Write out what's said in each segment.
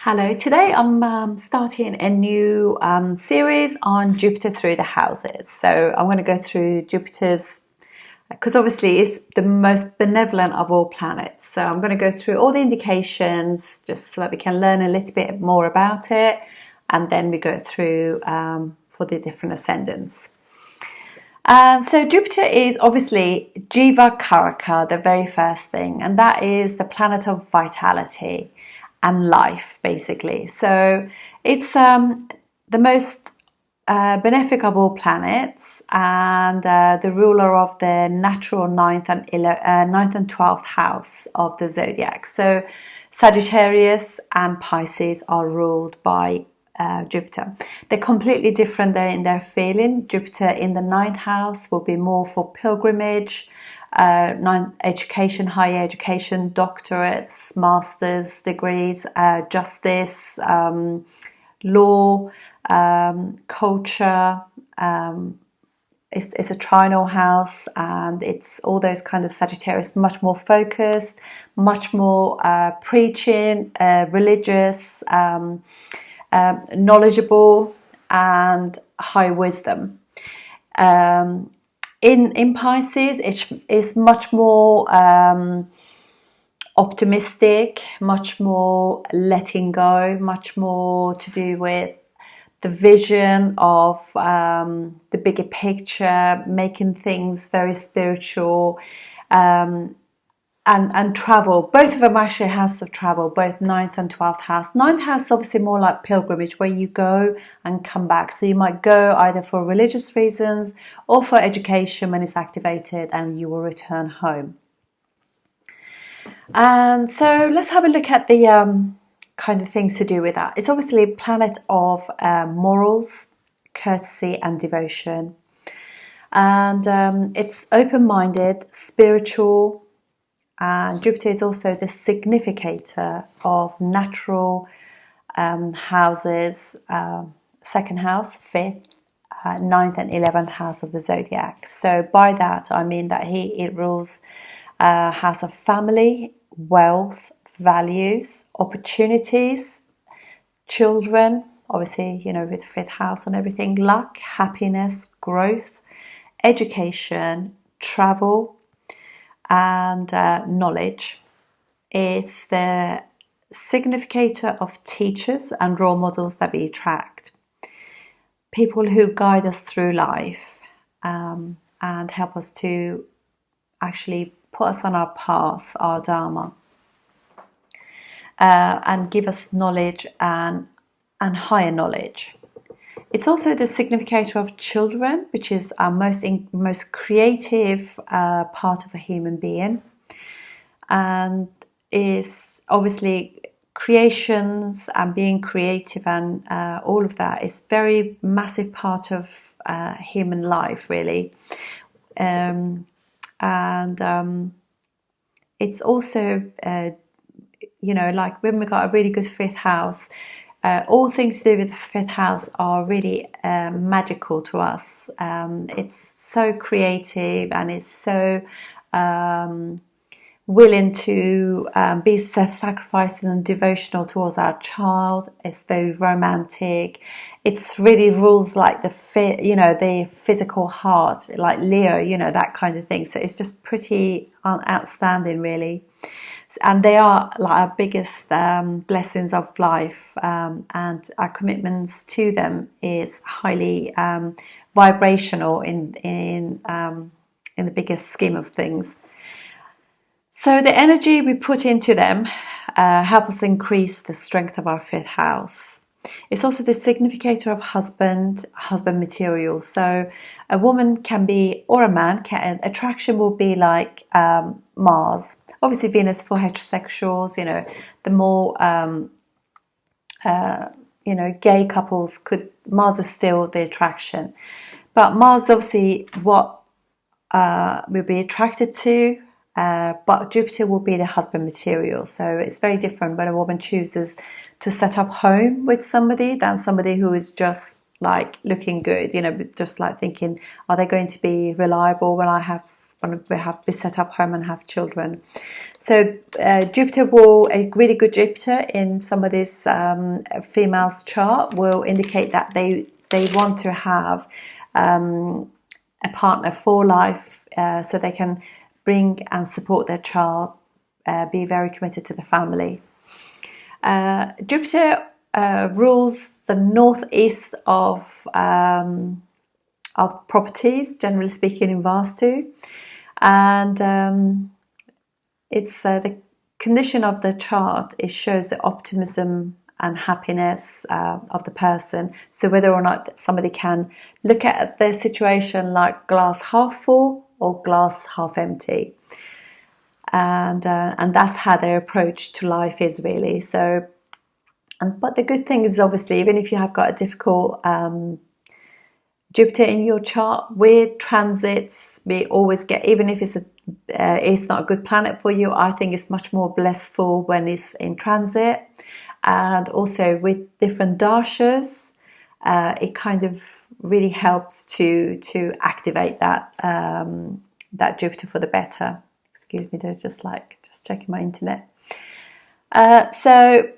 Hello, today I'm starting a new series on Jupiter through the houses. So I'm going to go through Jupiter's, because obviously it's the most benevolent of all planets. So I'm going to go through all the indications just so that we can learn a little bit more about it. And then we go through for the different ascendants. And so Jupiter is obviously Jiva Karaka, the very first thing, and that is the planet of vitality and life, basically. So it's the most benefic of all planets, and the ruler of the natural ninth and 12th house of the zodiac. So Sagittarius and Pisces are ruled by Jupiter. They're completely different there in their feeling. Jupiter in the ninth house will be more for pilgrimage, education, higher education, doctorates, master's degrees, justice, law, culture. It's a trinal house, and it's all those kind of Sagittarius, much more focused, much more preaching, religious, knowledgeable, and high wisdom. In Pisces, it's much more optimistic, much more letting go, much more to do with the vision of the bigger picture, making things very spiritual, and travel. Both of them actually has of travel, both ninth and 12th house. Ninth house is obviously more like pilgrimage, where you go and come back. So you might go either for religious reasons or for education when it's activated, and you will return home. And so let's have a look at the kind of things to do with that. It's obviously a planet of morals, courtesy, and devotion. And it's open-minded, spiritual. And Jupiter is also the significator of natural houses, second house, fifth, ninth and 11th house of the zodiac. So by that I mean that it rules house of family, wealth, values, opportunities, children, obviously, with fifth house and everything, luck, happiness, growth, education, travel, and knowledge. It's the significator of teachers and role models that we attract. People who guide us through life and help us to actually put us on our path, our dharma, and give us knowledge and higher knowledge. It's also the significator of children, which is our most creative part of a human being, and is obviously creations and being creative, and all of that is very massive part of human life, really. It's also like when we got a really good fifth house, all things to do with the fifth house are really magical to us. It's so creative, and it's so willing to be self-sacrificing and devotional towards our child. It's very romantic. It's really rules like the physical heart, like Leo, that kind of thing. So it's just pretty outstanding, really. And they are like our biggest blessings of life, and our commitments to them is highly vibrational in the biggest scheme of things. So the energy we put into them help us increase the strength of our fifth house. It's also the significator of husband material. So a woman can be, or a man can, attraction will be like Mars. Obviously Venus for heterosexuals, the more gay couples Mars is still the attraction. But Mars obviously what we'll be attracted to, but Jupiter will be the husband material. So it's very different when a woman chooses to set up home with somebody than somebody who is just like looking good, just like thinking, are they going to be reliable when I have be set up home and have children. So Jupiter will, a really good Jupiter in somebody's female's chart will indicate that they want to have a partner for life, so they can bring and support their child, be very committed to the family. Jupiter rules the northeast of properties, generally speaking, in Vastu, and it's the condition of the chart. It shows the optimism and happiness of the person. So whether or not somebody can look at their situation like glass half full or glass half empty, and that's how their approach to life is really. So, but the good thing is, obviously, even if you have got a difficult Jupiter in your chart, with transits, we always get, even if it's not a good planet for you, I think it's much more blissful when it's in transit. And also with different dashas, it kind of really helps to activate that that Jupiter for the better. Excuse me, they're just checking my internet. So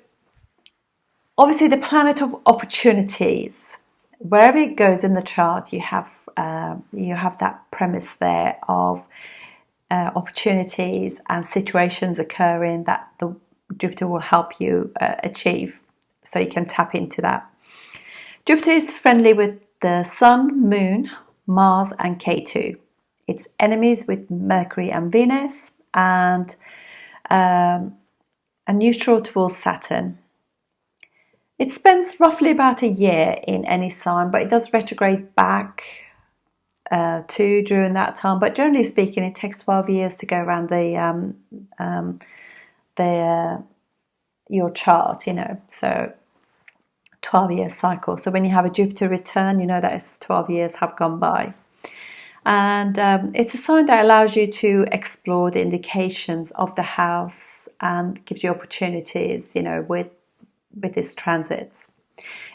obviously the planet of opportunities, wherever it goes in the chart, you have that premise there of opportunities and situations occurring that the Jupiter will help you achieve, so you can tap into that. Jupiter is friendly with the Sun, Moon, Mars and Ketu. It's enemies with Mercury and Venus, and neutral towards Saturn. It spends roughly about a year in any sign, but it does retrograde back too during that time. But generally speaking, it takes 12 years to go around your chart, so 12-year cycle. So when you have a Jupiter return, that is 12 years have gone by. And it's a sign that allows you to explore the indications of the house and gives you opportunities, with its transits.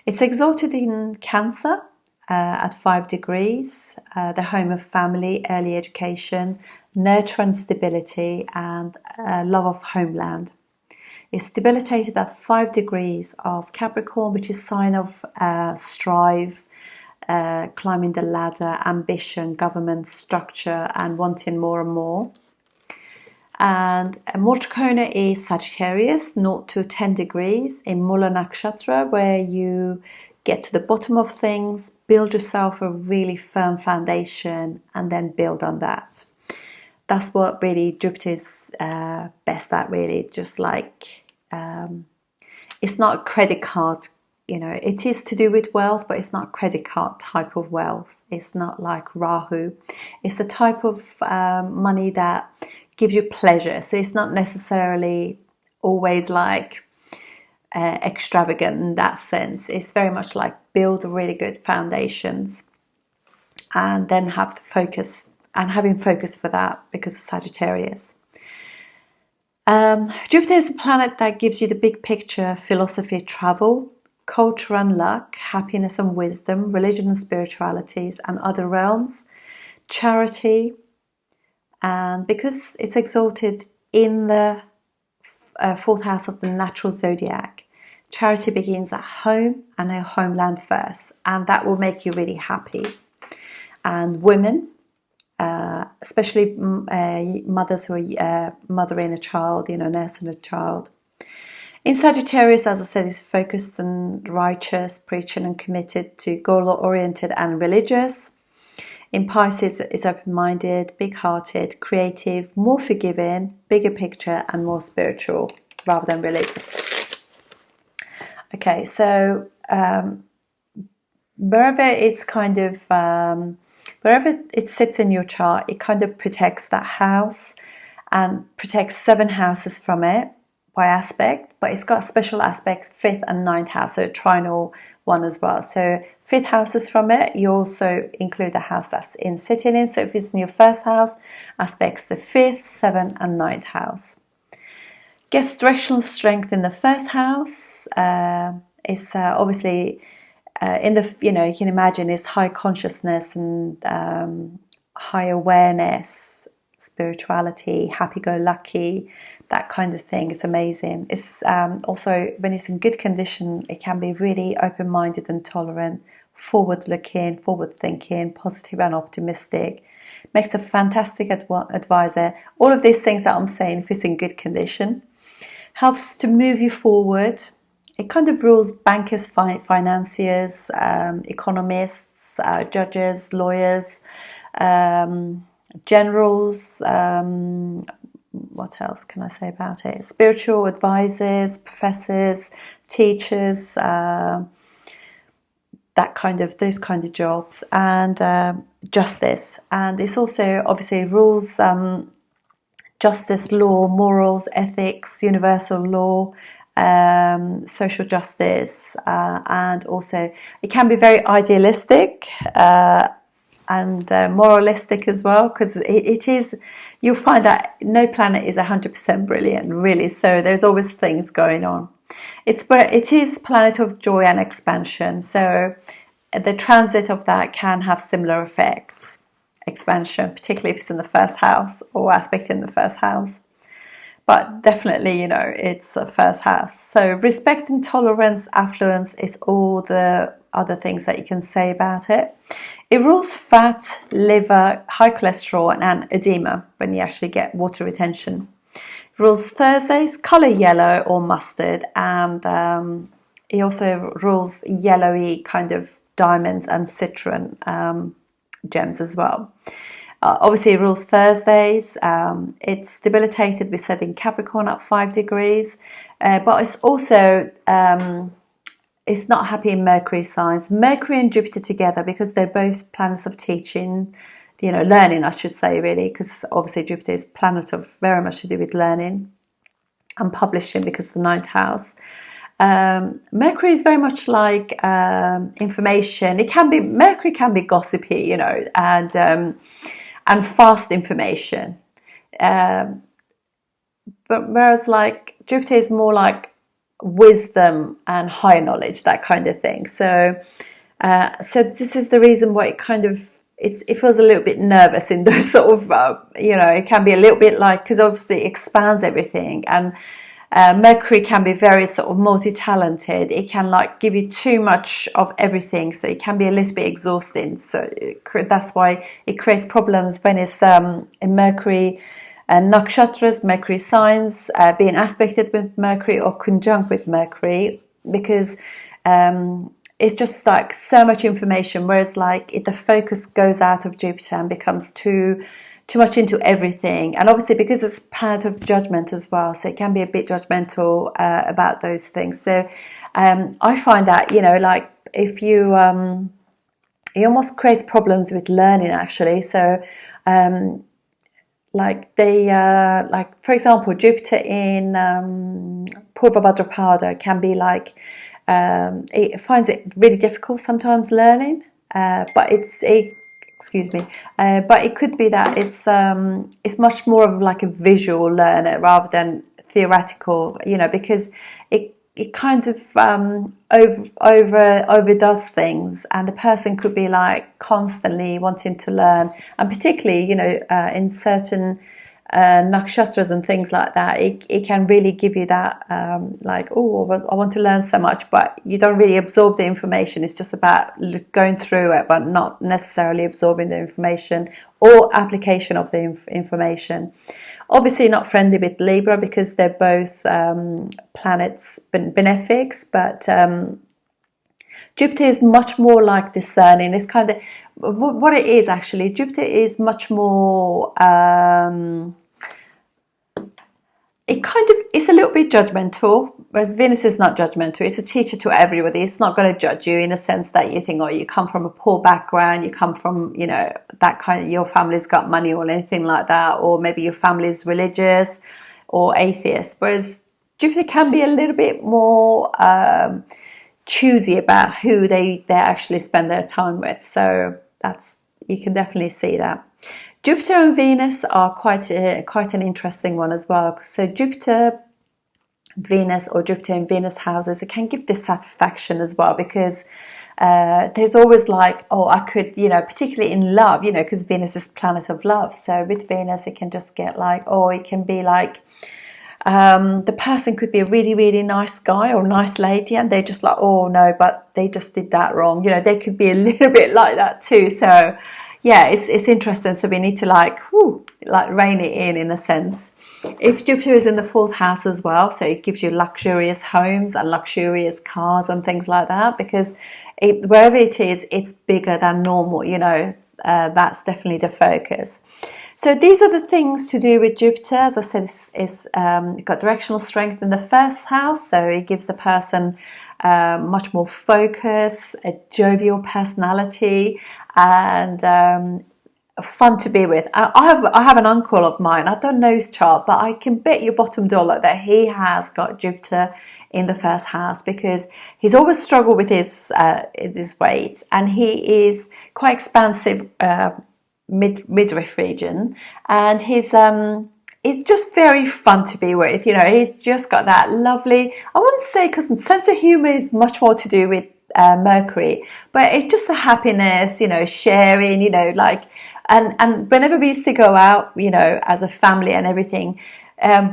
It's exalted in Cancer at 5 degrees, the home of family, early education, nurture and stability, and love of homeland. It's debilitated at 5 degrees of Capricorn, which is sign of strive, climbing the ladder, ambition, government structure, and wanting more and more. And Motrikona is Sagittarius, 0 to 10 degrees in Mula Nakshatra, where you get to the bottom of things, build yourself a really firm foundation, and then build on that. That's what really Jupiter is best at, really. Just like, it's not a credit card, it is to do with wealth, but it's not a credit card type of wealth. It's not like Rahu. It's a type of money that gives you pleasure. So it's not necessarily always like extravagant in that sense. It's very much like build really good foundations and then have the focus, and having focus for that because of Sagittarius. Jupiter is a planet that gives you the big picture, philosophy, travel, culture and luck, happiness and wisdom, religion and spiritualities and other realms, charity. And because it's exalted in the fourth house of the natural zodiac, charity begins at home and a homeland first, and that will make you really happy. And women, especially mothers who are mothering a child, nursing a child. In Sagittarius, as I said, is focused and righteous, preaching and committed to goal-oriented and religious. In Pisces, it's open-minded, big-hearted, creative, more forgiving, bigger picture, and more spiritual rather than religious. Okay, so wherever it's kind of wherever it sits in your chart, it kind of protects that house and protects 7 houses from it by aspect, but it's got special aspects, 5th and 9th house, so a trinal one as well. So 5th house is from it. You also include the house that's sitting in. So if it's in your 1st house, aspects the 5th, 7th and 9th house. Gets directional strength in the 1st house. It's obviously in the, you can imagine it's high consciousness and high awareness spirituality, happy-go-lucky, that kind of thing. It's amazing. It's also, when it's in good condition, it can be really open-minded and tolerant, forward-looking, forward-thinking, positive and optimistic. Makes a fantastic advisor. All of these things that I'm saying, if it's in good condition, helps to move you forward. It kind of rules bankers, financiers, economists, judges, lawyers, generals. What else can I say about it? Spiritual advisors, professors, teachers, those kind of jobs, and justice. And it's also obviously rules justice, law, morals, ethics, universal law, social justice, and also it can be very idealistic and moralistic as well, because it is, you'll find that no planet is 100% brilliant, really, so there's always things going on. It is planet of joy and expansion, so the transit of that can have similar effects. Expansion, particularly if it's in the first house or aspect in the first house, but definitely, it's a first house. So respect and tolerance, affluence is all the other things that you can say about it. It rules fat, liver, high cholesterol, and edema when you actually get water retention. It rules Thursdays, color yellow or mustard, and it also rules yellowy kind of diamonds and citron gems as well. Obviously it rules Thursdays. It's debilitated, we said, in Capricorn at 5 degrees, but it's also it's not happy in Mercury signs. Mercury and Jupiter together, because they're both planets of teaching, learning, I should say, really, because obviously Jupiter is planet of very much to do with learning and publishing, because of the 9th house. Mercury is very much like information. Mercury can be gossipy, and fast information. But whereas like Jupiter is more like wisdom and high knowledge, that kind of thing. So this is the reason why it feels a little bit nervous in those sort of, it can be a little bit like, because obviously it expands everything, and Mercury can be very sort of multi-talented. It can like give you too much of everything, so it can be a little bit exhausting. So that's why it creates problems when it's in Mercury and nakshatras, Mercury signs, being aspected with Mercury or conjunct with Mercury, because it's just like so much information, whereas like the focus goes out of Jupiter and becomes too much into everything. And obviously because it's a planet of judgment as well, so it can be a bit judgmental about those things. So I find that, like if you it almost creates problems with learning, actually. So like for example, Jupiter in Purva Bhadrapada can be like it finds it really difficult sometimes learning, but but it could be that it's much more of like a visual learner rather than theoretical, because it kind of overdoes things, and the person could be like constantly wanting to learn, and particularly in certain nakshatras and things like that, it can really give you that like, oh, I want to learn so much, but you don't really absorb the information. It's just about going through it, but not necessarily absorbing the information or application of the information. Obviously not friendly with Libra, because they're both planets benefics, but Jupiter is much more like discerning. It's kind of what it is actually. Jupiter is much more it's a little bit judgmental, whereas Venus is not judgmental. It's a teacher to everybody. It's not going to judge you in a sense that you think, oh, you come from a poor background, you come from, that kind of, your family's got money or anything like that, or maybe your family's religious or atheist. Whereas Jupiter can be a little bit more choosy about who they actually spend their time with. So you can definitely see that. Jupiter and Venus are quite an interesting one as well. So Jupiter, Venus, or Jupiter in Venus houses, it can give dissatisfaction as well, because there's always like, oh, I could, particularly in love, because Venus is planet of love. So with Venus, it can just get like, oh, it can be like, the person could be a really, really nice guy or nice lady, and they're just like, oh no, but they just did that wrong. They could be a little bit like that too. So yeah, it's interesting. So we need to like rein it in a sense. If Jupiter is in the fourth house as well, so it gives you luxurious homes and luxurious cars and things like that, because wherever it is, it's bigger than normal. That's definitely the focus. So these are the things to do with Jupiter. As I said, it's got directional strength in the first house, so it gives the person much more focus, a jovial personality, and fun to be with. I have an uncle of mine. I don't know his chart, but I can bet you bottom dollar that he has got Jupiter in the first house, because he's always struggled with his weight, and he is quite expansive. Midriff region, and he's just very fun to be with. He's just got that lovely, I wouldn't say, because sense of humor is much more to do with Mercury, but it's just the happiness, sharing, and whenever we used to go out, as a family and everything,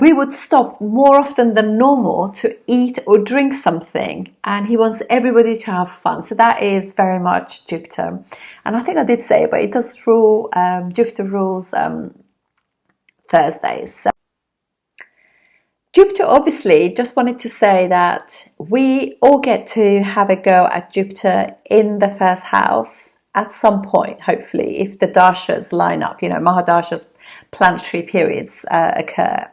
we would stop more often than normal to eat or drink something, and he wants everybody to have fun. So that is very much Jupiter. And I think I did say, but it does rule, Jupiter rules Thursdays. So Jupiter, obviously, just wanted to say that we all get to have a go at Jupiter in the first house at some point, hopefully, if the dashas line up, Mahadasha's planetary periods occur.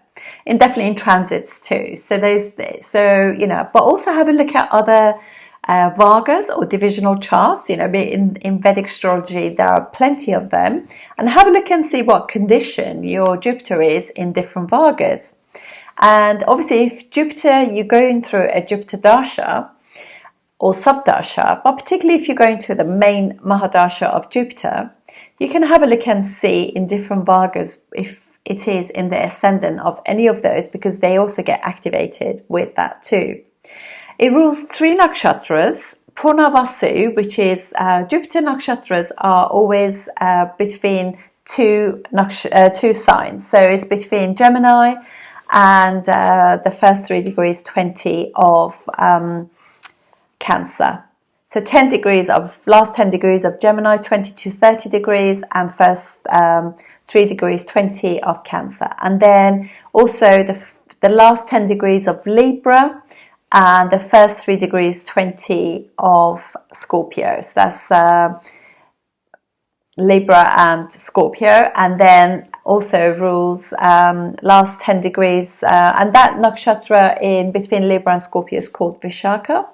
And definitely in transits too. So there's this. So, but also have a look at other Vargas or divisional charts. In Vedic astrology, there are plenty of them. And have a look and see what condition your Jupiter is in different Vargas. And obviously, if Jupiter, you're going through a Jupiter dasha or subdasha, but particularly if you're going to the main Mahadasha of Jupiter, you can have a look and see in different Vargas if it is in the ascendant of any of those, because they also get activated with that too. It rules 3 nakshatras, Purnavasu, which is Jupiter nakshatras are always between two signs. So it's between Gemini and the first 3 degrees 20 of Cancer. So last 10 degrees of Gemini, 20 to 30 degrees, and first 3 degrees 20 of Cancer. And then also the last 10 degrees of Libra, and the first 3 degrees 20 of Scorpio. So that's Libra and Scorpio. And then also rules last 10 degrees, and that nakshatra in between Libra and Scorpio is called Vishaka.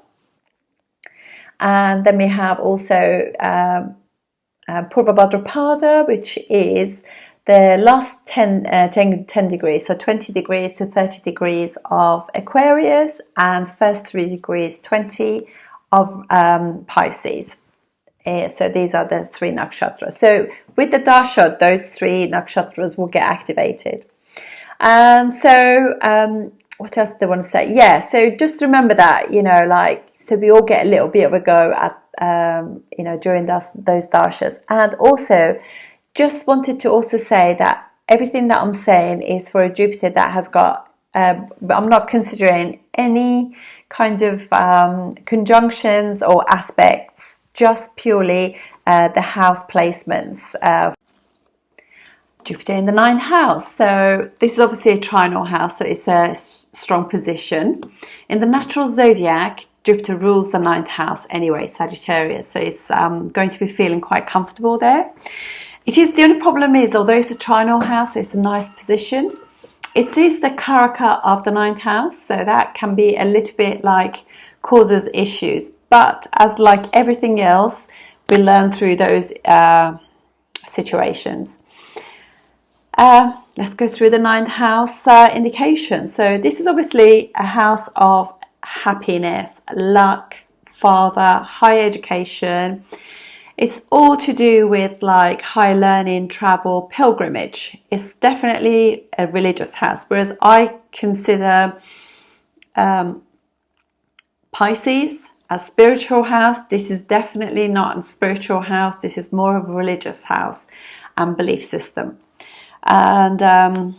And then we have also Purva Bhadrapada, which is the last 10 degrees, so 20 degrees to 30 degrees of Aquarius, and first 3 degrees 20 of Pisces. So these are the 3 nakshatras. So with the dasha, those 3 nakshatras will get activated. And so what else do I want to say? Yeah, so just remember that, so we all get a little bit of a go at, during those dashas. And also, just wanted to also say that everything that I'm saying is for a Jupiter that has got, I'm not considering any kind of conjunctions or aspects, just purely the house placements. Jupiter in the 9th house. So this is obviously a trinal house, so it's a strong position. In the natural zodiac, Jupiter rules the 9th house anyway, Sagittarius. So it's going to be feeling quite comfortable there. The only problem is, although it's a trinal house, it's a nice position. It is the Karaka of the 9th house, so that can be a little bit causes issues. But as like everything else, we learn through those situations. Let's go through the 9th house indication. So this is obviously a house of happiness, luck, father, higher education. It's all to do with high learning, travel, pilgrimage. It's definitely a religious house, whereas I consider Pisces a spiritual house. This is definitely not a spiritual house. This is more of a religious house and belief system. And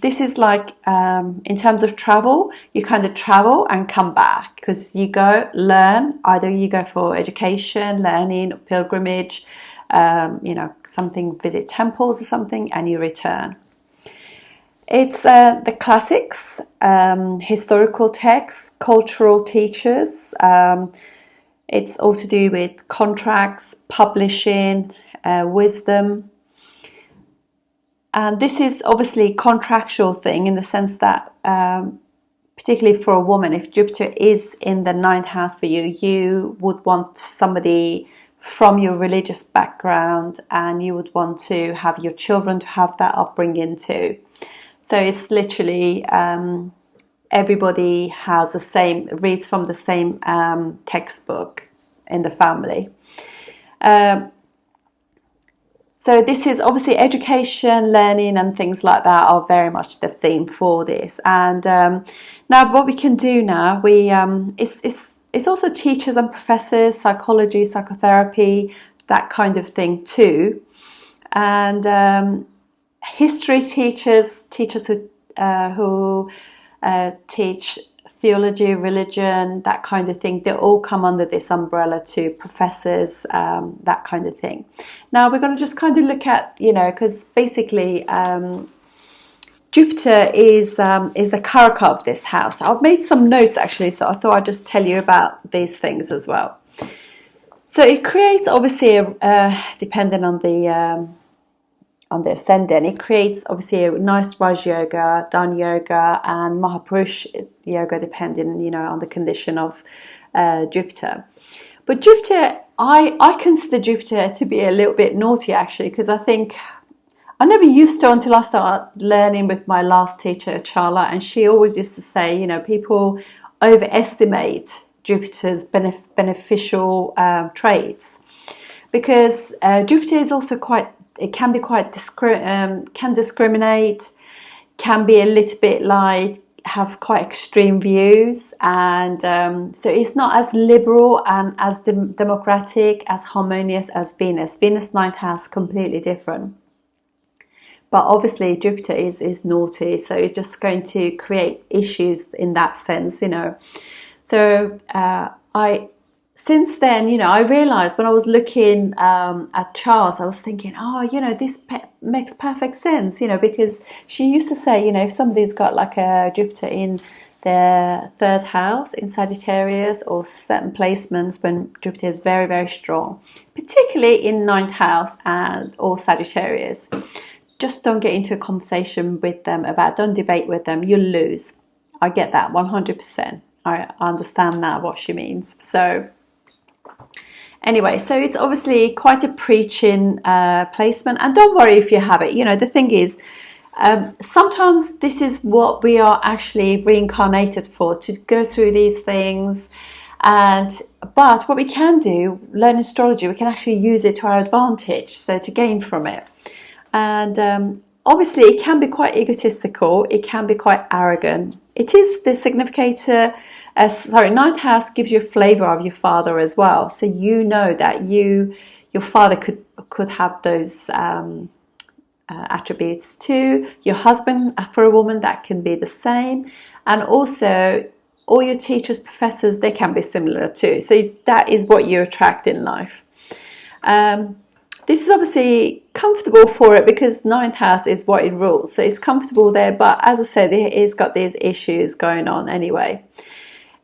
this is like, in terms of travel, you kind of travel and come back, because you go learn, either you go for education, learning, pilgrimage, something, visit temples or something, and you return. It's the classics, historical texts, cultural teachers. It's all to do with contracts, publishing, wisdom. And this is obviously a contractual thing, in the sense that, particularly for a woman, if Jupiter is in the 9th house for you, you would want somebody from your religious background, and you would want to have your children to have that upbringing too. So it's literally everybody has the same, reads from the same textbook in the family. So this is obviously education, learning, and things like that are very much the theme for this. And now what we can do now, it's also teachers and professors, psychology, psychotherapy, that kind of thing too. And history teachers who teach theology, religion, that kind of thing, they all come under this umbrella too. Professors, that kind of thing. Now we're going to just kind of look at, because basically Jupiter is the karaka of this house. I've made some notes actually, so I thought I'd just tell you about these things as well. So it creates, obviously, depending on the Ascendant, it creates obviously a nice Raj Yoga, Dan Yoga, and Mahapurush Yoga, depending, on the condition of Jupiter. But Jupiter, I consider Jupiter to be a little bit naughty actually, because I think I never used to until I started learning with my last teacher, Charla, and she always used to say, people overestimate Jupiter's beneficial traits, because Jupiter is also it can be quite can discriminate, can be a little bit like, have quite extreme views, and so it's not as liberal and as democratic, as harmonious as Venus. Venus 9th house, completely different. But obviously Jupiter is naughty, so it's just going to create issues in that sense, So since then, I realized when I was looking at charts, I was thinking, this makes perfect sense, because she used to say, if somebody's got like a Jupiter in their 3rd house in Sagittarius, or certain placements when Jupiter is very, very strong, particularly in 9th house or Sagittarius, just don't get into a conversation with them don't debate with them, you'll lose. I get that 100%. I understand now what she means. So anyway, so it's obviously quite a preaching placement, and don't worry if you have it. The thing is, sometimes this is what we are actually reincarnated for, to go through these things. But what we can do, learn astrology, we can actually use it to our advantage, so to gain from it. And obviously it can be quite egotistical, it can be quite arrogant. It is the significator. 9th house gives you a flavor of your father as well, so that your father could have those attributes too. Your husband, for a woman, that can be the same, and also all your teachers, professors, they can be similar too. So that is what you attract in life. This is obviously comfortable for it, because 9th house is what it rules, so it's comfortable there. But as I said, it's got these issues going on anyway.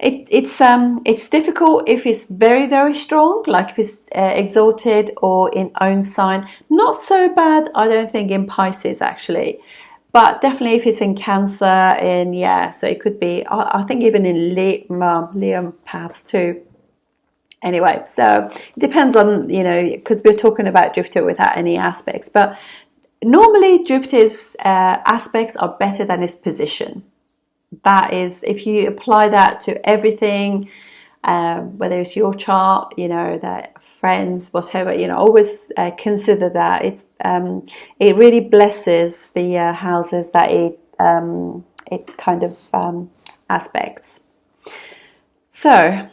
It's difficult if it's very, very strong, like if it's exalted or in own sign. Not so bad, I don't think, in Pisces actually, but definitely if it's in Cancer, so it could be, I think even in Leo perhaps too. Anyway, so it depends on, because we're talking about Jupiter without any aspects, but normally Jupiter's aspects are better than its position. That is, if you apply that to everything, whether it's your chart, that friends, whatever, always consider that it really blesses the houses that it kind of aspects. So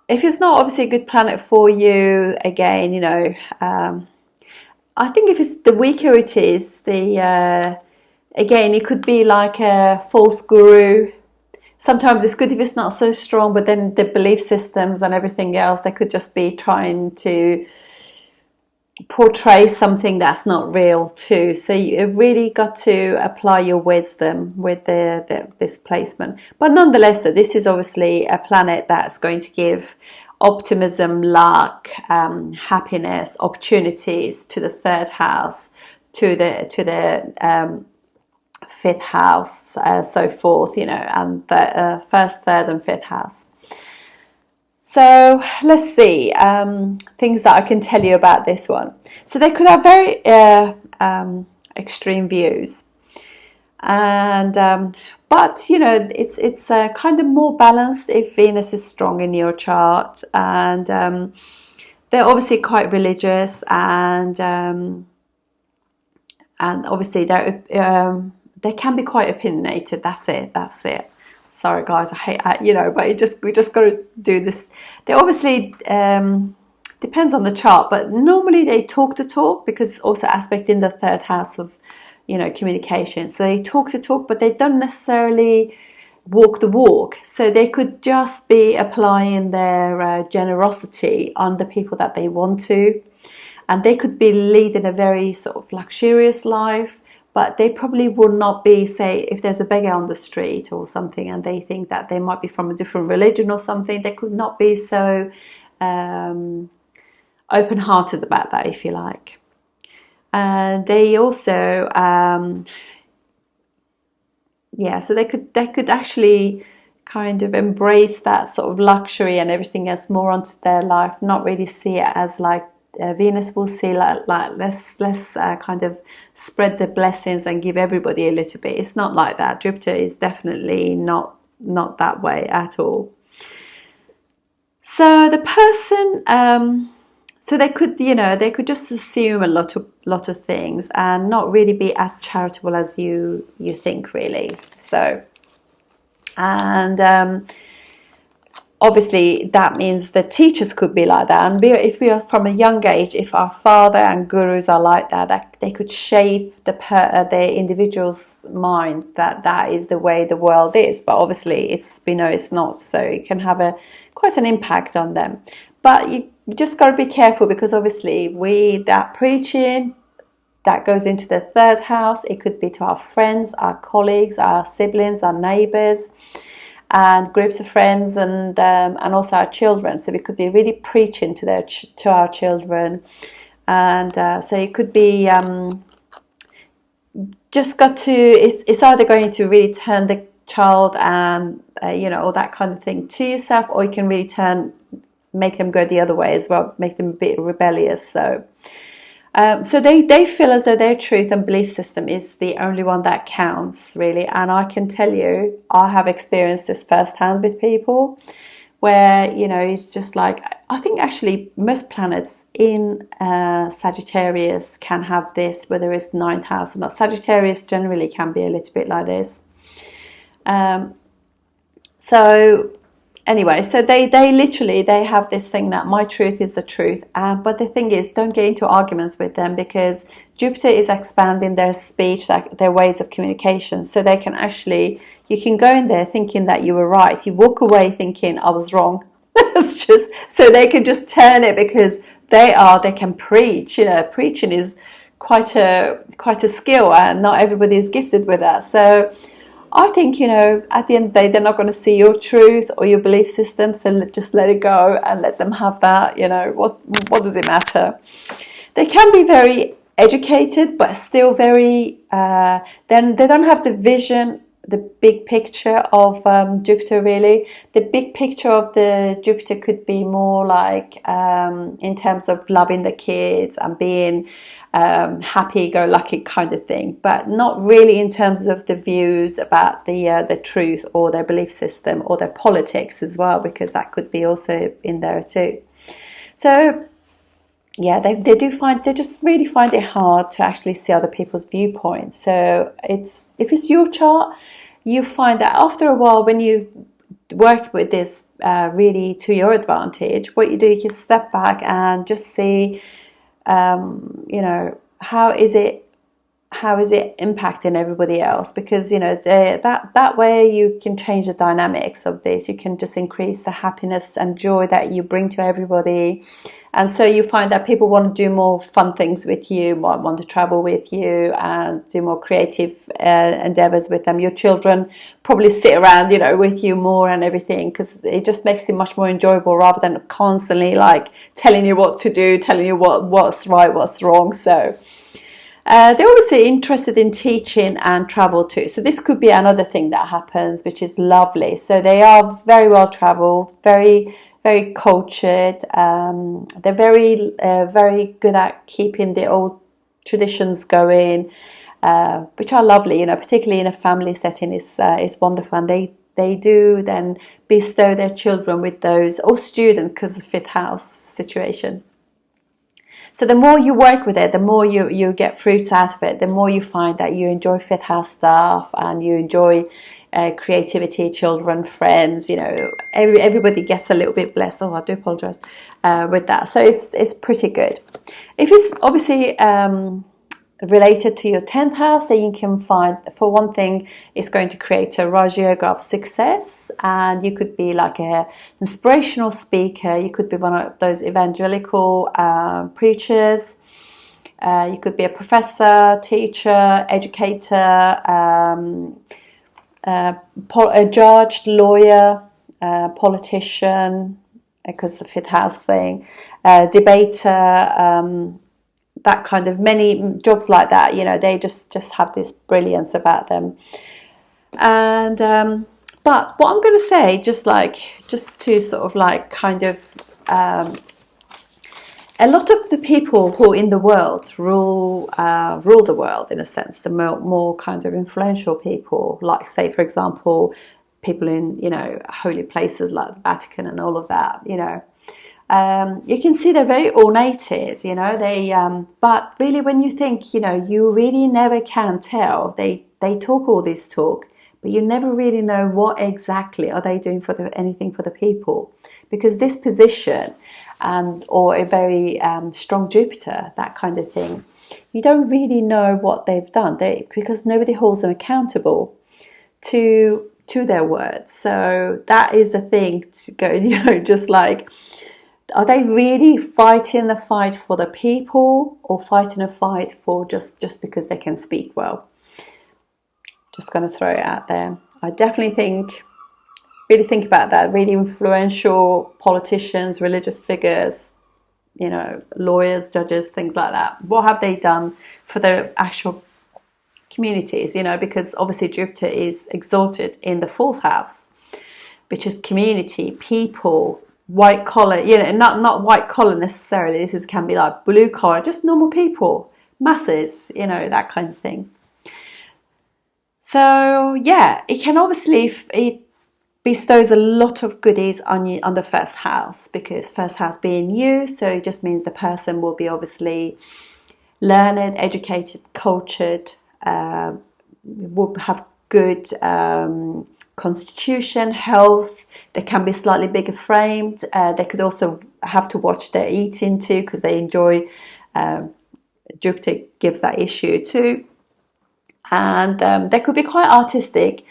if it's not obviously a good planet for you, again, you know, I think if it's the weaker it is, the again, it could be like a false guru. Sometimes it's good if it's not so strong, but then the belief systems and everything else, they could just be trying to portray something that's not real too. So you really got to apply your wisdom with this placement. But nonetheless, this is obviously a planet that's going to give optimism, luck, happiness, opportunities to the third house, to the fifth house, so forth, you know, and the first, third, and fifth house. So let's see, things that I can tell you about this one. So they could have very extreme views, and but you know, it's kind of more balanced if Venus is strong in your chart, and they're obviously quite religious, and obviously they can be quite opinionated. That's it. Sorry guys, I hate that, you know, but we just got to do this. They obviously depends on the chart, but normally they talk the talk, because also aspect in the third house of, you know, communication. So they talk the talk, but they don't necessarily walk the walk. So they could just be applying their generosity on the people that they want to, and they could be leading a very sort of luxurious life. But they probably would not be, say, if there's a beggar on the street or something and they think that they might be from a different religion or something, they could not be so open-hearted about that, if you like. And they also, so they could actually kind of embrace that sort of luxury and everything else more onto their life, not really see it as like Venus will see like let's kind of spread the blessings and give everybody a little bit. It's not like that. Jupiter is definitely not that way at all. So the person, so they could just assume a lot of things and not really be as charitable as you think, really. So, and obviously that means the teachers could be like that, and if we are from a young age, if our father and gurus are like that they could shape the individual's mind that is the way the world is. But obviously it's not, so it can have quite an impact on them. But you just got to be careful, because obviously that preaching that goes into the third house, it could be to our friends, our colleagues, our siblings, our neighbors, and groups of friends, and also our children. So we could be really preaching to our children, and so it could be just got to. It's either going to really turn the child and all that kind of thing to yourself, or you can really make them go the other way as well, make them a bit rebellious. So. So they feel as though their truth and belief system is the only one that counts, really. And I can tell you, I have experienced this firsthand with people where, it's just like, I think actually most planets in Sagittarius can have this, whether it's ninth house or not. Sagittarius generally can be a little bit like this. Anyway, so they literally have this thing that my truth is the truth. But the thing is, don't get into arguments with them, because Jupiter is expanding their speech, their ways of communication. So they can actually, you can go in there thinking that you were right. You walk away thinking I was wrong. It's just, so they can just turn it, because they can preach. Preaching is quite a skill, and not everybody is gifted with that. So I think, at the end of the day, they're not going to see your truth or your belief system, so just let it go and let them have that. What does it matter? They can be very educated, but still very, then they don't have the vision, the big picture of Jupiter, really. The big picture of the Jupiter could be more like in terms of loving the kids and being happy-go-lucky kind of thing, but not really in terms of the views about the truth or their belief system or their politics as well, because that could be also in there too. So yeah, they just really find it hard to actually see other people's viewpoints. So if it's your chart, you find that after a while, when you work with this really to your advantage, what you do, you can step back and just see, you know, how is it impacting everybody else? Because, you know, that way you can change the dynamics of this. You can just increase the happiness and joy that you bring to everybody. And so you find that people want to do more fun things with you, want to travel with you, and do more creative endeavors with them. Your children probably sit around, you know, with you more and everything, because it just makes it much more enjoyable rather than constantly like telling you what to do, telling you what's right, what's wrong. So they're obviously interested in teaching and travel too. So this could be another thing that happens, which is lovely. So they are very well traveled, very cultured. They're very good at keeping the old traditions going, which are lovely. You know, particularly in a family setting, is wonderful. And they do then bestow their children with those, or students, because of fifth house situation. So the more you work with it, the more you get fruits out of it, the more you find that you enjoy fifth house stuff, and you enjoy creativity, children, friends. You know, everybody gets a little bit blessed. Oh, I do apologize with that. So it's pretty good. If it's obviously related to your 10th house, then you can find, for one thing, it's going to create a Raj Yoga of success, and you could be like an inspirational speaker. You could be one of those evangelical preachers. You could be a professor, teacher, educator, a judge, lawyer, politician, because the fifth house thing, debater, that kind of, many jobs like that. You know, they just have this brilliance about them. And but what I'm going to say, just to sort of like kind of a lot of the people who in the world rule the world, in a sense, the more kind of influential people, like, say, for example, people in, you know, holy places like the Vatican and all of that, you know. You can see they're very ornated, you know, but really when you think, you know, you really never can tell. They talk all this talk, but you never really know what exactly are they doing for anything for the people, because this position or a very strong Jupiter, that kind of thing, you don't really know what they've done, because nobody holds them accountable to their words. So that is the thing to go, you know, just like, are they really fighting the fight for the people, or fighting a fight for just because they can speak well? Just going to throw it out there. I definitely really think about that. Really influential politicians, religious figures, you know, lawyers, judges, things like that. What have they done for their actual communities? You know, because obviously Jupiter is exalted in the fourth house, which is community, people, white collar, you know, not white collar necessarily. This can be like blue collar, just normal people, masses, you know, that kind of thing. So yeah, it can obviously, it bestows a lot of goodies on the first house, because first house being you, so it just means the person will be obviously learned, educated, cultured, will have good constitution, health. They can be slightly bigger framed. They could also have to watch their eating too, because they enjoy, Jupiter gives that issue too. And they could be quite artistic,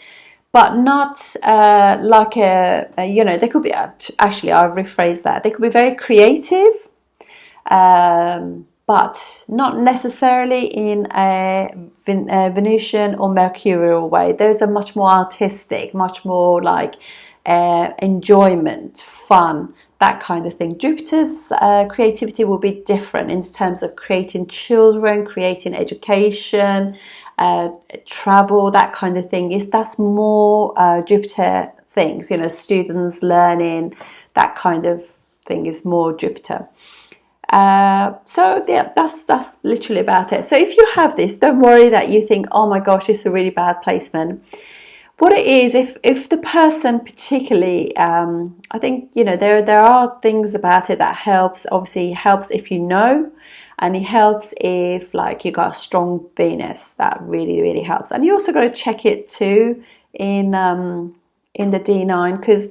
but not like you know, they could be, actually I'll rephrase that, they could be very creative, but not necessarily in a Venusian or Mercurial way. Those are much more artistic, much more like enjoyment, fun, that kind of thing. Jupiter's creativity will be different in terms of creating children, creating education, travel, that kind of thing. That's more Jupiter things, you know, students learning, that kind of thing is more Jupiter. So yeah, that's literally about it. So if you have this, don't worry that you think, oh my gosh, it's a really bad placement. What it is, if the person particularly, I think, you know, there are things about it that helps. Obviously, it helps if you know, and it helps if, like, you got a strong Venus. That really, really helps. And you also got to check it too in the D9, because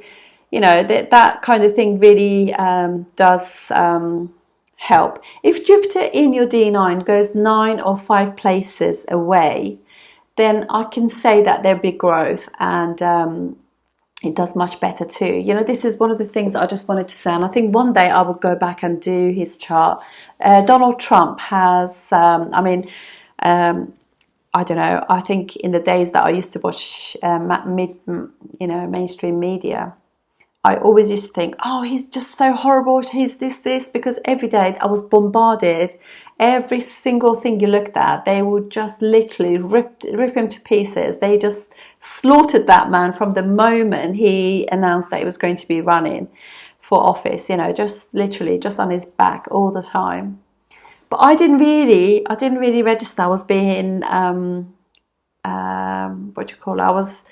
you know, that kind of thing really does help. If Jupiter in your D9 goes 9 or 5 places away, then I can say that there'll be growth, and it does much better too. You know, this is one of the things I just wanted to say, and I think one day I will go back and do his chart. Donald Trump has, I don't know, I think in the days that I used to watch mainstream media, I always used to think, oh, he's just so horrible, he's this, because every day I was bombarded. Every single thing you looked at, they would just literally rip him to pieces. They just slaughtered that man from the moment he announced that he was going to be running for office, you know, just literally just on his back all the time. But I didn't really register. I was being, I was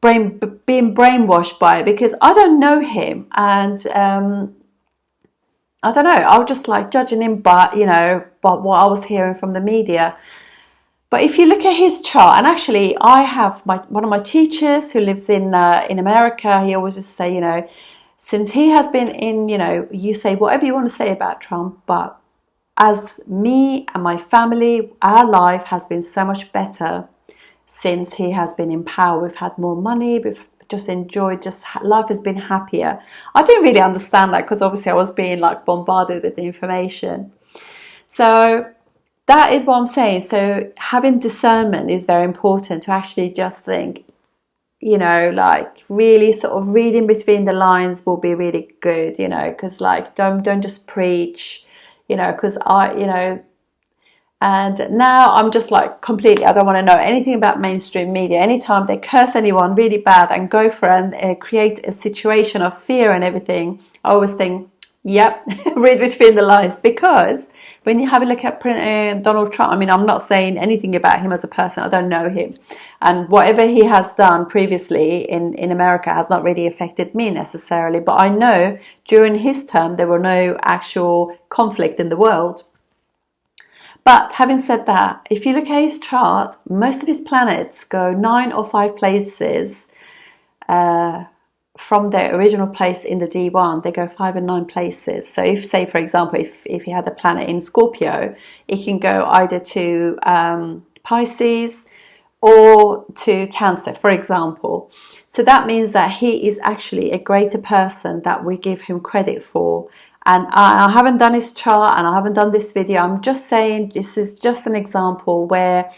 being brainwashed by it, because I don't know him, and I don't know, I was just like judging him by what I was hearing from the media. But if you look at his chart, and actually I have one of my teachers who lives in America, he always just say, you know, since he has been in, you know, you say whatever you want to say about Trump, but as me and my family, our life has been so much better since he has been in power. We've had more money, we've just enjoyed, life has been happier. I didn't really understand that, because obviously I was being like bombarded with the information. So that is what I'm saying. So having discernment is very important, to actually just think, you know, like really sort of reading between the lines will be really good, you know, because like don't just preach, you know, because and now I'm just like completely, I don't want to know anything about mainstream media. Anytime they curse anyone really bad and go for and create a situation of fear and everything, I always think, yep, read between the lines. Because when you have a look at Donald Trump, I mean, I'm not saying anything about him as a person, I don't know him, and whatever he has done previously in America has not really affected me necessarily, but I know during his term there were no actual conflict in the world. But having said that, if you look at his chart, most of his planets go 9 or 5 places from their original place in the D1. They go 5 and 9 places. So if, say, for example, if you had a planet in Scorpio, it can go either to Pisces or to Cancer, for example. So that means that he is actually a greater person that we give him credit for. And I haven't done his chart, and I haven't done this video. I'm just saying this is just an example where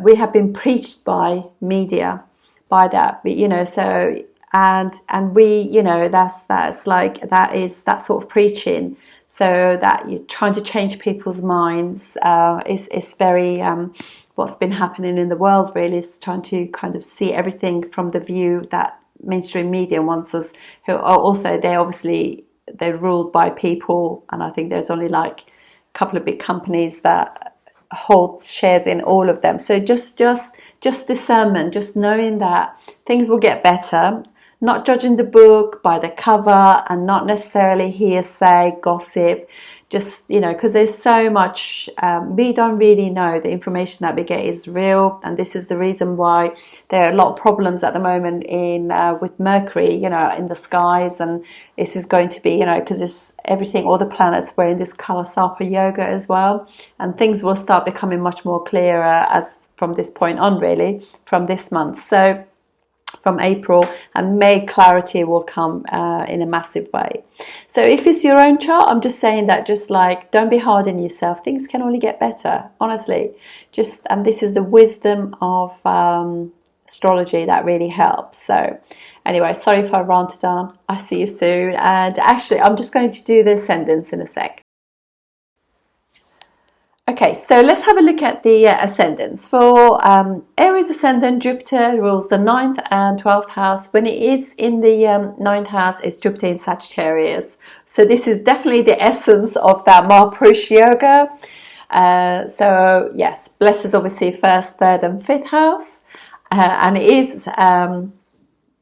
we have been preached by media, by that, you know. So and we, you know, that's like that is that sort of preaching. So that you're trying to change people's minds is very what's been happening in the world. Really, is trying to kind of see everything from the view that mainstream media wants us. Who are also they're ruled by people, and I think there's only like a couple of big companies that hold shares in all of them. So just discernment, just knowing that things will get better, not judging the book by the cover, and not necessarily hearsay, gossip, just, you know, because there's so much, we don't really know the information that we get is real. And this is the reason why there are a lot of problems at the moment with Mercury, you know, in the skies. And this is going to be, you know, because it's everything, all the planets were in this Kala Sarpa yoga as well. And things will start becoming much more clearer as from this point on, really, from this month. So from April and May, clarity will come in a massive way. So if it's your own chart, I'm just saying that, just like, don't be hard on yourself. Things can only get better, honestly. And this is the wisdom of astrology that really helps. So anyway, sorry if I ranted on. I'll see you soon. And actually, I'm just going to do the ascendants in a sec. Okay, so let's have a look at the ascendants. For Aries ascendant, Jupiter rules the 9th and 12th house. When it is in the 9th house, it's Jupiter in Sagittarius. So this is definitely the essence of that Mahapurush yoga. So yes, blesses obviously 1st, 3rd and 5th house. And it is,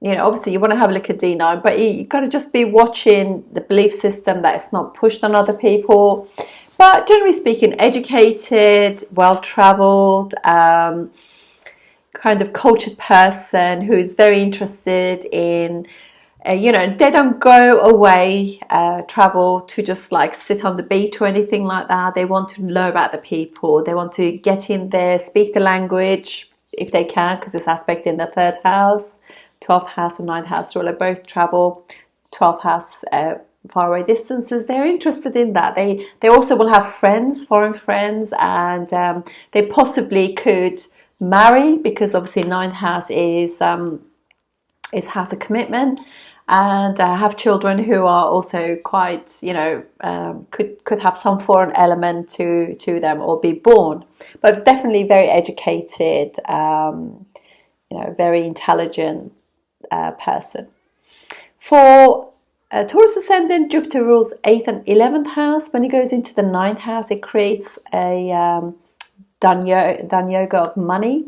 you know, obviously you want to have a look at D9, but you've got to just be watching the belief system, that it's not pushed on other people. But generally speaking, educated, well-travelled, kind of cultured person who's very interested in you know, they don't go away, travel to just like sit on the beach or anything like that. They want to learn about the people. They want to get in there, speak the language if they can, because this aspect in the third house, 12th house and 9th house ruler both travel. 12th house, far away distances. They're interested in that. They also will have friends, foreign friends, and they possibly could marry, because obviously 9th house is house of commitment, and have children who are also quite, you know, could have some foreign element to them or be born, but definitely very educated, you know, very intelligent person. For Taurus Ascendant, Jupiter rules 8th and 11th house. When it goes into the 9th house, it creates a dhan yoga of money,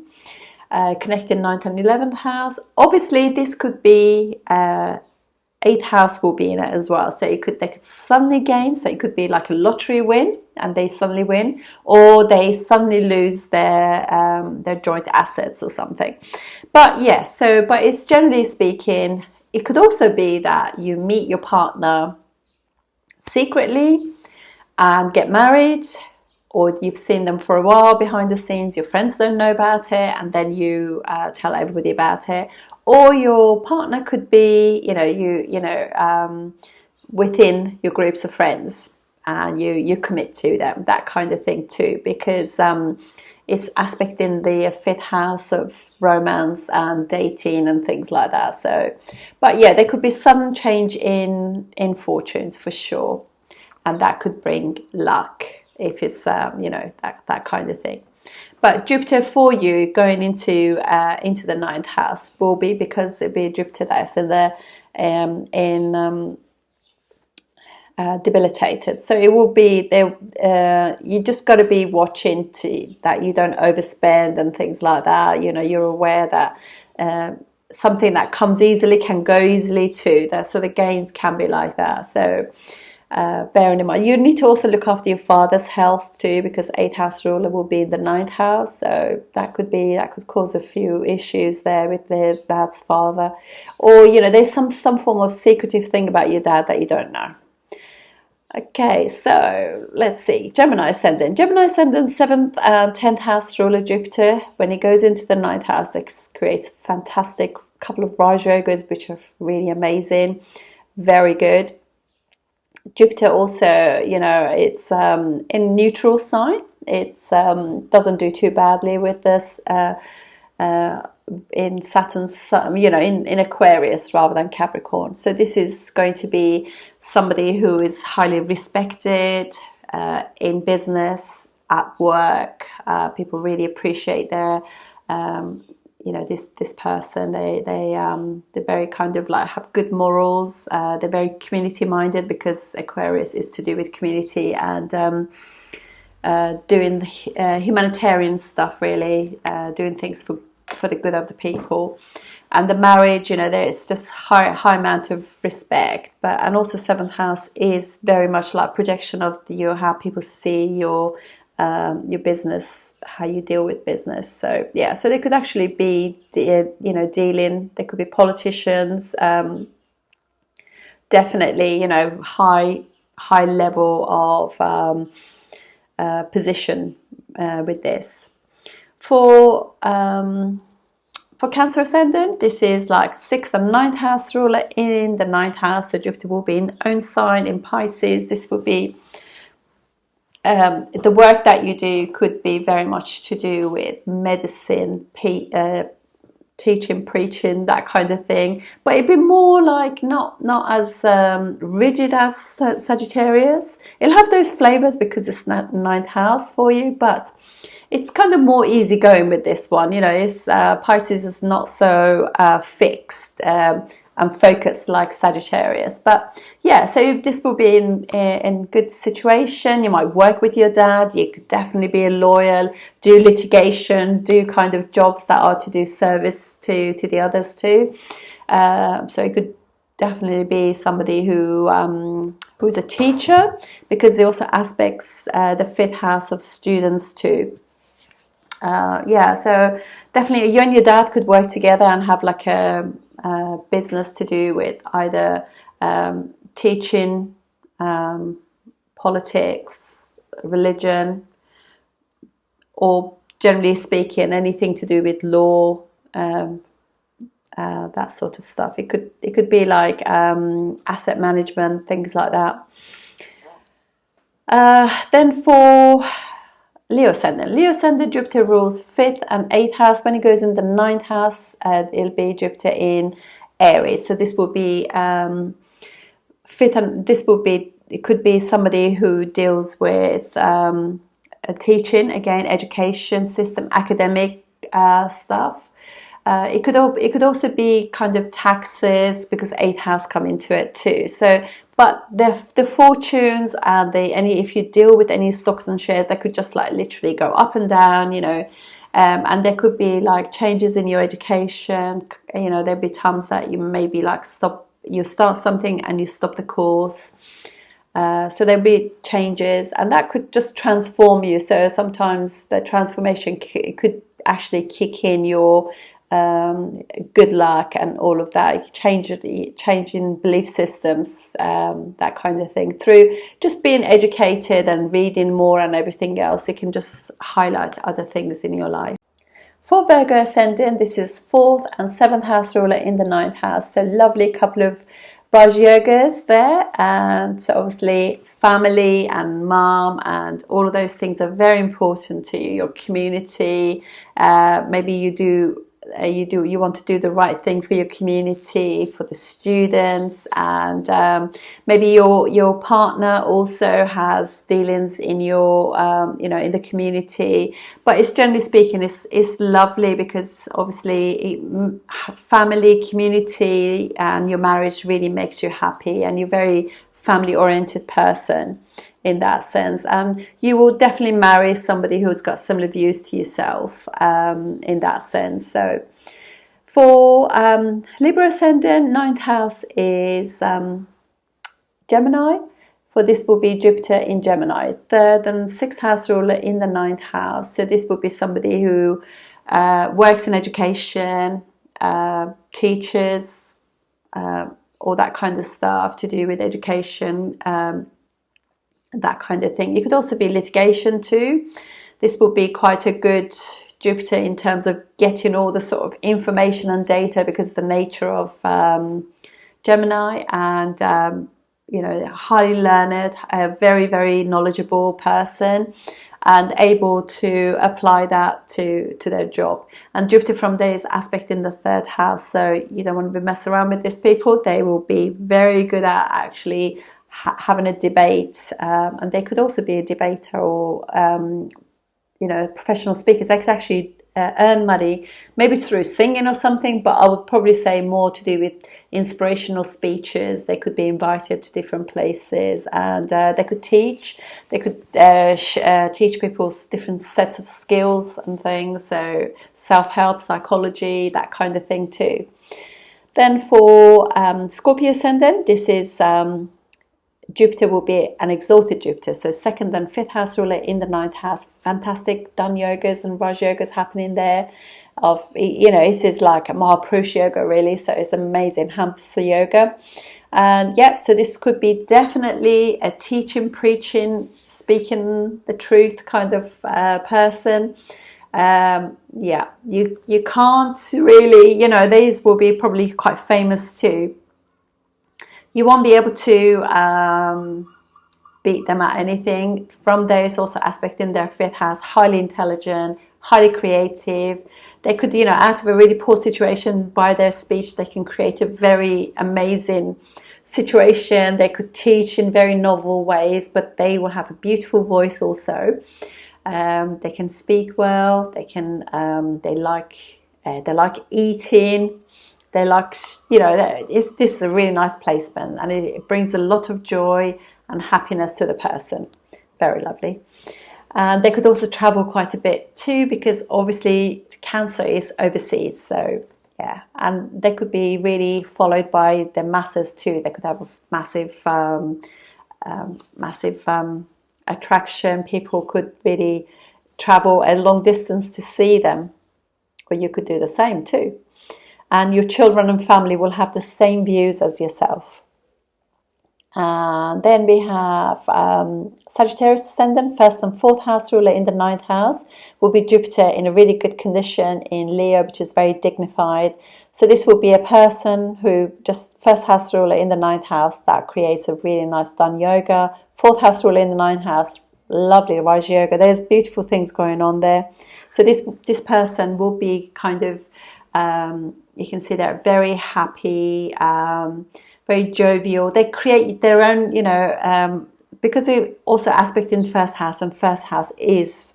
connecting 9th and 11th house. Obviously, this could be 8th house will be in it as well. So they could suddenly gain. So it could be like a lottery win, and they suddenly win, or they suddenly lose their joint assets or something. But yeah, but it's generally speaking, it could also be that you meet your partner secretly and get married, or you've seen them for a while behind the scenes, your friends don't know about it, and then you tell everybody about it. Or your partner could be, you know, within your groups of friends, and you commit to them, that kind of thing too, because it's aspecting the 5th house of romance and dating and things like that. So, but yeah, there could be some change in fortunes for sure, and that could bring luck if it's you know, that kind of thing. But Jupiter for you going into the 9th house will be, because it'll be Jupiter that's in the debilitated. So it will be there. You just got to be watching that you don't overspend and things like that. You know, you're aware that something that comes easily can go easily too. So the gains can be like that. So bearing in mind, you need to also look after your father's health too, because 8th house ruler will be in the 9th house. So that could cause a few issues there with their dad's father, or you know, there's some form of secretive thing about your dad that you don't know. Okay, so let's see. Gemini Ascendant. Gemini Ascendant, 7th and 10th house ruler Jupiter. When it goes into the 9th house, it creates fantastic couple of Raj Yogas, which are really amazing. Very good. Jupiter also, you know, it's in neutral sign. It doesn't do too badly with this in Saturn's, you know, in Aquarius rather than Capricorn. So this is going to be somebody who is highly respected in business, at work. People really appreciate their, you know, this person. They're very kind of like have good morals. They're very community minded, because Aquarius is to do with community and doing humanitarian stuff, really, doing things for the good of the people. And the marriage, you know, there's just high amount of respect. But and also 7th house is very much like projection of how people see your business, how you deal with business. So yeah, so they could actually be, you know, dealing. They could be politicians. Definitely, you know, high level of position with this. For Cancer Ascendant, this is like 6th and 9th house ruler in the 9th house. So Jupiter will be in own sign in Pisces. This would be the work that you do could be very much to do with medicine, teaching, preaching, that kind of thing. But it'd be more like not as rigid as Sagittarius. It'll have those flavors because it's not 9th house for you, but it's kind of more easygoing with this one. You know, it's Pisces is not so fixed and focused like Sagittarius. But yeah, so this will be in good situation. You might work with your dad. You could definitely be a lawyer, do litigation, do kind of jobs that are to do service to the others too. So it could definitely be somebody who's a teacher, because it also aspects the 5th house of students too. Yeah, so definitely you and your dad could work together and have like a business to do with either teaching, politics, religion, or generally speaking, anything to do with law, that sort of stuff. It could be like asset management, things like that. Then for Leo Ascendant Jupiter rules 5th and 8th house. When it goes in the 9th house, it'll be Jupiter in Aries. So this will be 5th, and this will be, it could be somebody who deals with teaching, again, education system, academic stuff. It could also be kind of taxes, because 8th house come into it too. So, but the fortunes and if you deal with any stocks and shares, they could just like literally go up and down, you know. And there could be like changes in your education. You know, there'll be times that you maybe like you start something and you stop the course. So there'll be changes, and that could just transform you. So sometimes the transformation could actually kick in your good luck and all of that, change in belief systems, that kind of thing. Through just being educated and reading more and everything else, it can just highlight other things in your life. For Virgo Ascendant, this is 4th and 7th house ruler in the 9th house. So lovely couple of Raj Yogas there, and so obviously family and mom and all of those things are very important to you. Your community, maybe you want to do the right thing for your community, for the students, and maybe your partner also has dealings in your in the community. But it's generally speaking, it's lovely, because obviously family, community, and your marriage really makes you happy, and you're a very family oriented person in that sense, and you will definitely marry somebody who's got similar views to yourself, in that sense. So for Libra Ascendant, 9th house is Gemini. For this will be Jupiter in Gemini, 3rd and 6th house ruler in the 9th house. So this will be somebody who works in education, teachers, all that kind of stuff to do with education, that kind of thing. It could also be litigation too. This will be quite a good Jupiter in terms of getting all the sort of information and data, because of the nature of Gemini, and highly learned, a very, very knowledgeable person, and able to apply that to their job. And Jupiter from there is aspect in the 3rd house, so you don't want to be messing around with these people. They will be very good at actually having a debate, and they could also be a debater, or professional speakers. They could actually earn money, maybe through singing or something, but I would probably say more to do with inspirational speeches. They could be invited to different places, and they could teach. They could teach people different sets of skills and things, so self-help, psychology, that kind of thing too. Then for Scorpio Ascendant, this is Jupiter will be an exalted Jupiter, so 2nd and 5th house ruler in the 9th house. Fantastic Dan yogas and Raj yogas happening there. This is like a Mahapurush yoga really, so it's amazing, Hamsa yoga. And so this could be definitely a teaching, preaching, speaking the truth kind of person. You can't really, these will be probably quite famous too. You won't be able to beat them at anything. From there is also aspect in their 5th house, highly intelligent, highly creative. They could, out of a really poor situation, by their speech, they can create a very amazing situation. They could teach in very novel ways, but they will have a beautiful voice also. They can speak well. They can. They like eating. They like, this is a really nice placement, and it brings a lot of joy and happiness to the person. Very lovely. And they could also travel quite a bit too, because obviously Cancer is overseas. So and they could be really followed by the masses too. They could have a massive attraction. People could really travel a long distance to see them, or you could do the same too. and your children and family will have the same views as yourself. And then we have Sagittarius Ascendant, first and fourth house ruler in the ninth house, will be Jupiter in a really good condition in Leo, which is very dignified. So this will be a person who just first house ruler in the ninth house, that creates a really nice done yoga. Fourth house ruler in the ninth house, lovely Raj yoga. There's beautiful things going on there. So this person will be kind of, you can see they're very happy, very jovial. They create their own, because it also aspect in first house, and first house is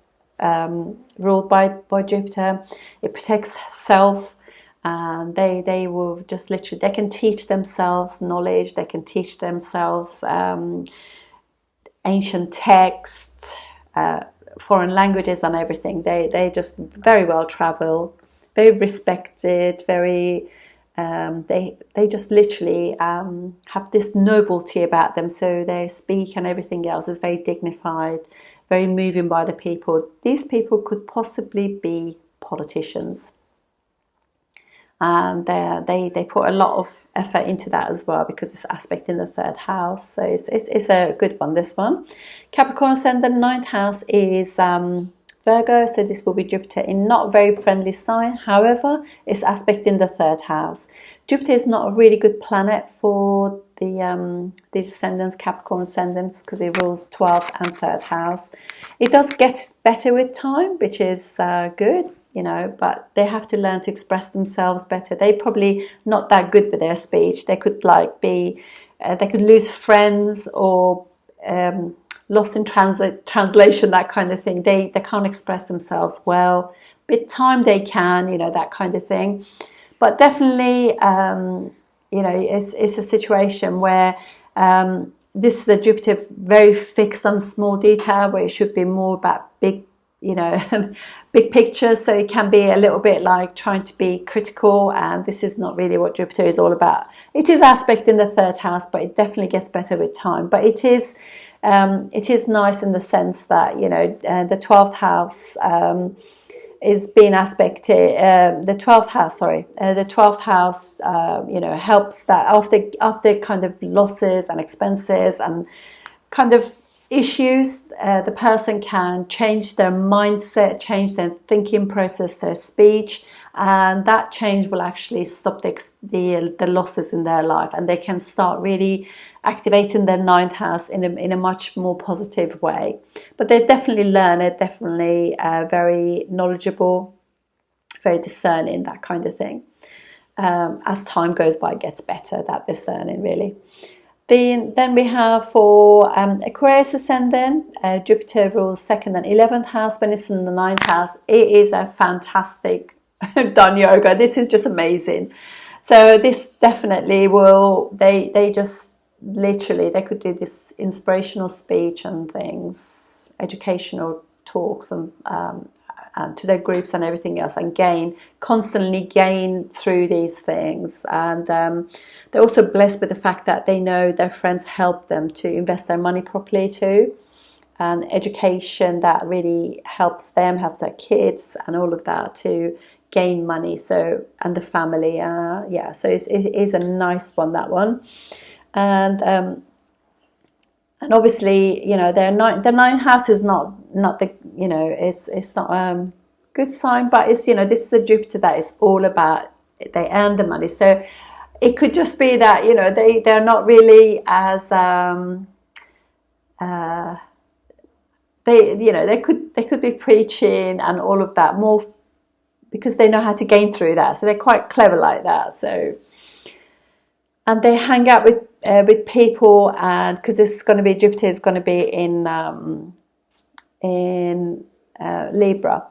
ruled by Jupiter. It protects self, and they will just literally, they can teach themselves knowledge, they can teach themselves ancient texts, foreign languages and everything. They just very well travel, very respected, very they just literally have this nobility about them, so they speak and everything else is very dignified, very moving by the people. These people could possibly be politicians, and they put a lot of effort into that as well, because it's aspect in the third house, so it's a good one, this one. Capricorn Ascendant, ninth house is Virgo, so this will be Jupiter in not very friendly sign. However, it's aspect in the third house. Jupiter is not a really good planet for these ascendants, Capricorn ascendants, because it rules 12th and third house. It does get better with time, which is good, but they have to learn to express themselves better. They're probably not that good with their speech. They could they could lose friends, or lost in translation, that kind of thing. They can't express themselves well. With time they can, that kind of thing. But definitely, it's a situation where this is a Jupiter very fixed on small detail, where it should be more about big, big pictures. So it can be a little bit like trying to be critical, and this is not really what Jupiter is all about. It is aspect in the third house, but it definitely gets better with time. But it is nice in the sense that the 12th house is being aspected. The 12th house, helps that after kind of losses and expenses and kind of issues, the person can change their mindset, change their thinking process, their speech, and that change will actually stop the losses in their life, and they can start really activating their ninth house in a much more positive way. But they definitely learn it, definitely very knowledgeable, very discerning, that kind of thing. As time goes by, it gets better, that discerning, really. Then we have for Aquarius Ascendant, Jupiter rules 2nd and 11th house. When it's in the 9th house, it is a fantastic done yoga. This is just amazing. So this definitely will, they just literally, they could do this inspirational speech and things, educational talks, and to their groups and everything else, and constantly gain through these things. And they're also blessed with the fact that they know their friends help them to invest their money properly too, and education that really helps them, helps their kids and all of that to gain money. So, and the family, so it is a nice one, that one. And obviously, the ninth house is not the, it's not good sign, but it's, this is a Jupiter that is all about, they earn the money. So it could just be that, they're not really as, they could be preaching and all of that more because they know how to gain through that. So they're quite clever like that. So, and they hang out with people, and because Jupiter is going to be in Libra,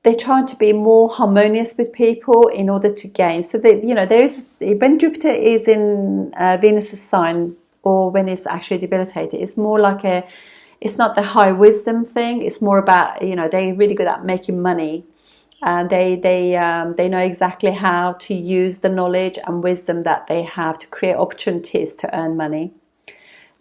they're trying to be more harmonious with people in order to gain. So when Jupiter is in Venus's sign, or when it's actually debilitated, it's more like it's not the high wisdom thing. It's more about, they're really good at making money, and they know exactly how to use the knowledge and wisdom that they have to create opportunities to earn money.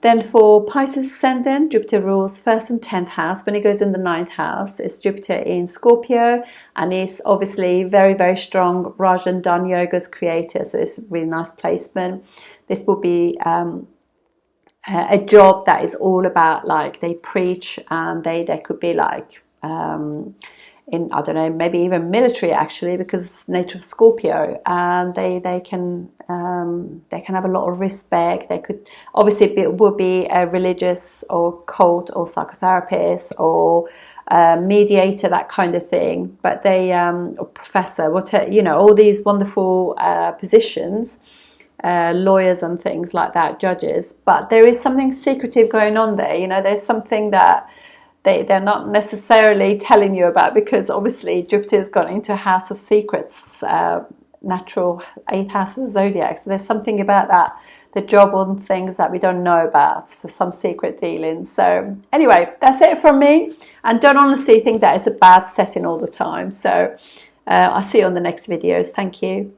Then for Pisces Ascendant, Jupiter rules 1st and 10th house. When it goes in the 9th house, it's Jupiter in Scorpio, and it's obviously very, very strong Raj and Dan Yoga's creator, so it's a really nice placement. This will be a job that is all about, like, they preach, and they could be like in, I don't know, maybe even military actually, because it's nature of Scorpio, and they can have a lot of respect. They could obviously would be a religious or cult or psychotherapist or mediator, that kind of thing. But they or professor, whatever, you know, all these wonderful positions. Lawyers and things like that, judges, but there is something secretive going on there. You know, there's something that they're not necessarily telling you about, because obviously Jupiter's gone into a house of secrets, natural 8th house of the zodiac. So there's something about that, the job and things that we don't know about, so some secret dealings. So anyway, that's it from me, and don't honestly think that it's a bad setting all the time. So I'll see you on the next videos. Thank you.